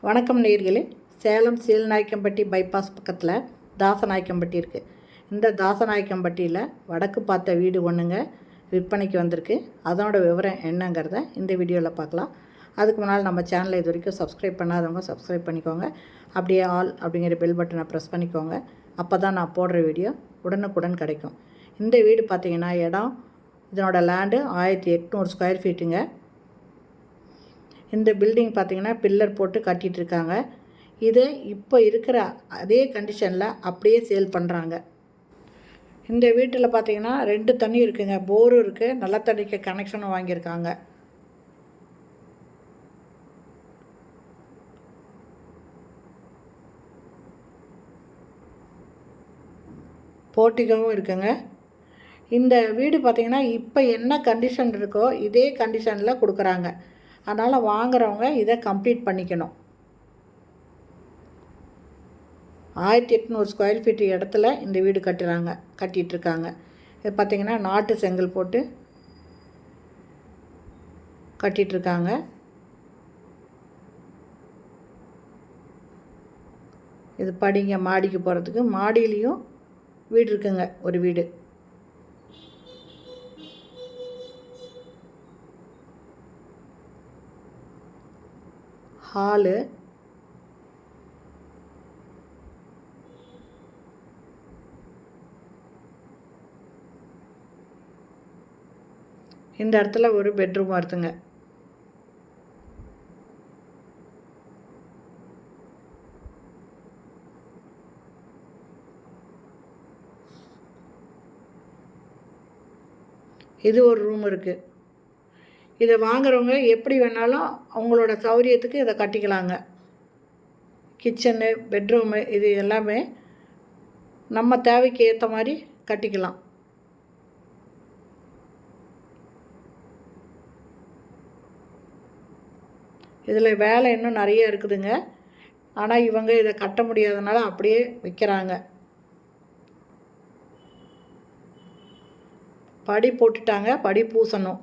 வணக்கம் நேயர்களே. சேலம் சீலநாயக்கம்பட்டி பைபாஸ் பக்கத்தில் தாசநாயக்கம்பட்டி இருக்குது. இந்த தாசநாயக்கம்பட்டியில் வடக்கு பார்த்த வீடு ஒன்றுங்க விற்பனைக்கு வந்திருக்கு. அதனோட விவரம் என்னங்கிறத இந்த வீடியோவில் பார்க்கலாம். அதுக்கு முன்னால் நம்ம சேனலை இது வரைக்கும் சப்ஸ்கிரைப் பண்ணாதவங்க சப்ஸ்கிரைப் பண்ணிக்கோங்க. அப்படியே ஆல் அப்படிங்கிற பெல் பட்டனை ப்ரெஸ் பண்ணிக்கோங்க. அப்போ தான் நான் போடுற வீடியோ உடனுக்குடன் கிடைக்கும். இந்த வீடு பார்த்திங்கன்னா இதனோட லேண்டு 1800 ஸ்கொயர் ஃபீட்டுங்க. இந்த பில்டிங் பார்த்திங்கன்னா பில்லர் போட்டு கட்டிகிட்ருக்காங்க. இது இப்போ இருக்கிற அதே கண்டிஷனில் அப்படியே சேல் பண்ணுறாங்க. இந்த வீட்டில் பார்த்திங்கன்னா 2 தண்ணி இருக்குங்க. போரும் இருக்குது, நல்ல தண்ணிக்கு கனெக்ஷனும் வாங்கியிருக்காங்க. போர்ட்டிகோவும் இருக்குங்க. இந்த வீடு பார்த்திங்கன்னா இப்போ என்ன கண்டிஷன் இருக்கோ இதே கண்டிஷனில் கொடுக்குறாங்க. அதனால் வாங்குறவங்க இதை கம்ப்ளீட் பண்ணிக்கணும். 1800 ஸ்கொயர் ஃபீட் இடத்துல இந்த வீடு கட்டிகிட்ருக்காங்க. இது பார்த்திங்கன்னா நாட்டு செங்கல் போட்டு கட்டிகிட்ருக்காங்க. இது படிங்க மாடிக்கு போகிறதுக்கு. மாடியிலையும் வீடு இருக்குங்க, ஒரு வீடு. ஹாலு, இந்த இடத்துல ஒரு பெட்ரூம் வருதுங்க. இது ஒரு ரூம் இருக்குது. இதை வாங்குறவங்க எப்படி வேணாலும் அவங்களோட சௌரியத்துக்கு இதை கட்டிக்கலாங்க. கிச்சனு, பெட்ரூமு இது எல்லாமே நம்ம தேவைக்கு ஏற்ற மாதிரி கட்டிக்கலாம். இதில் வேலை இன்னும் நிறைய இருக்குதுங்க. ஆனால் இவங்க இதை கட்ட முடியாதனால அப்படியே விற்கிறாங்க. படி போட்டுட்டாங்க, படி பூசணும்.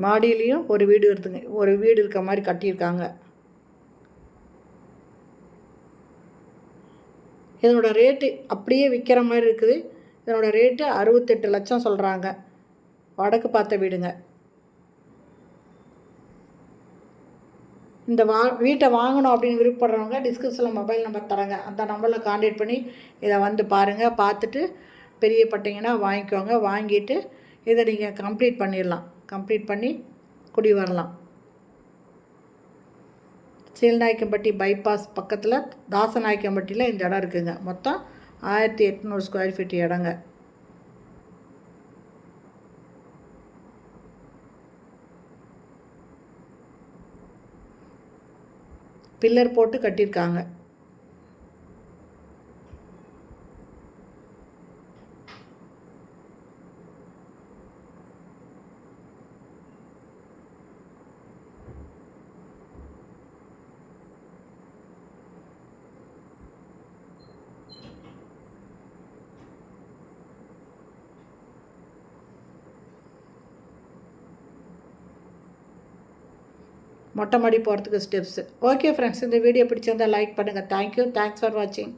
மாடியிலையும் ஒரு வீடு இருக்குதுங்க, ஒரு வீடு இருக்க மாதிரி கட்டியிருக்காங்க. இதனோட ரேட்டு அப்படியே விற்கிற மாதிரி இருக்குது. இதனோட ரேட்டு 68 லட்சம் சொல்கிறாங்க. வடக்கு பார்த்த வீடுங்க. இந்த வீட்டை வாங்கணும் அப்படின்னு விருப்பப்படுறவங்க டிஸ்கிரிப்ஷனில் மொபைல் நம்பர் தரேங்க. அந்த நம்பரில் கான்டாக்ட் பண்ணி இதை வந்து பாருங்கள். பார்த்துட்டு பெரியப்பட்டீங்கன்னா வாங்கிக்கோங்க. வாங்கிட்டு இதை நீங்கள் கம்ப்ளீட் பண்ணிடலாம். கம்ப்ளீட் பண்ணி குடி வரலாம். சீலநாயக்கம்பட்டி பைபாஸ் பக்கத்தில் தாசநாயக்கம்பட்டியில் இந்த இடம் இருக்குதுங்க. மொத்தம் 1800 ஸ்கொயர் ஃபீட் இடங்க. பில்லர் போட்டு கட்டியிருக்காங்க. மொட்டை மாடி போகிறதுக்கு ஸ்டெப்ஸு. ஓகே ஃப்ரெண்ட்ஸ், இந்த வீடியோ பிடிச்சிருந்தால் லைக் பண்ணுங்கள். தேங்க்யூ. தேங்க்ஸ் ஃபார் வாட்சிங்.